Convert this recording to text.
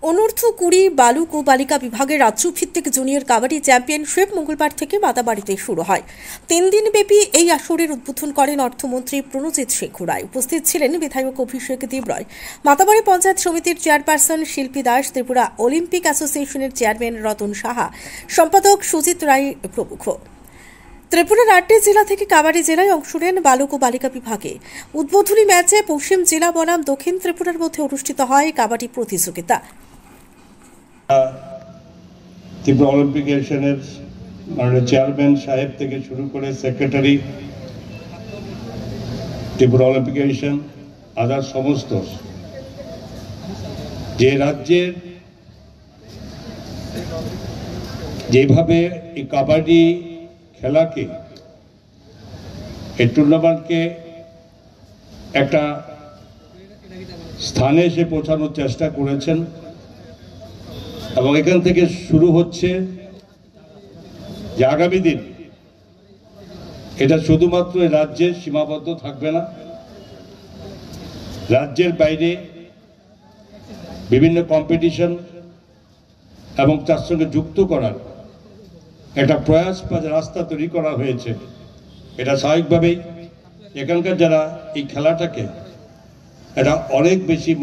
অনূর্ধ্ব-20 বালক ও বালিকা বিভাগের রাজ্যভিত্তিক জুনিয়র কাবাডি চ্যাম্পিয়নশিপ মঙ্গলবার থেকে মাতাবাড়িতে শুরু হয়। 3 দিনব্যাপী এই আসরের উদ্বোধন করেন অর্থমন্ত্রী প্রণজিৎ শেখর রায়। উপস্থিত ছিলেন বিধায়ক অভিষেক দেবরায়, মাতাবাড়ি পঞ্চায়েত সমিতির চেয়ারপারসন শিল্পী দাস, ত্রিপুরা অলিম্পিক অ্যাসোসিয়েশনের চেয়ারম্যান রতন সাহা, সম্পাদক সুজিত রায় প্রমুখ। ত্রিপুরার 8টি জেলা থেকে কাবাডি জেলায় অংশ নেন বালক ও বালিকা বিভাগে। উদ্বোধনী ম্যাচে পশ্চিম জেলা বনাম দক্ষিণ ত্রিপুরার মধ্যে অনুষ্ঠিত হয় কাবাডি প্রতিযোগিতা। ত্রিপুরা অলিম্পিক অ্যাসোসিয়েশনের মাননীয় চেয়ারম্যান সাহেব থেকে শুরু করে সেক্রেটারি, ত্রিপুরা অলিম্পিক অ্যাসোসিয়েশন, আদার সমস্ত যে রাজ্যের যেভাবে এই কাবাডি খেলাকে, এই টুর্নামেন্টকে একটা স্থানে এসে পৌঁছানোর চেষ্টা করেছেন এবং এখান থেকে শুরু হচ্ছে যে আগামী দিন এটা শুধুমাত্র রাজ্যের সীমাবদ্ধ থাকবে না, রাজ্যের বাইরে বিভিন্ন কম্পিটিশন এবং তার সঙ্গে যুক্ত করার একটা প্রয়াস বা রাস্তা তৈরি করা হয়েছে। এটা স্বাভাবিকভাবেই এখানকার যারা এই খেলাটাকে এটা অনেক বেশি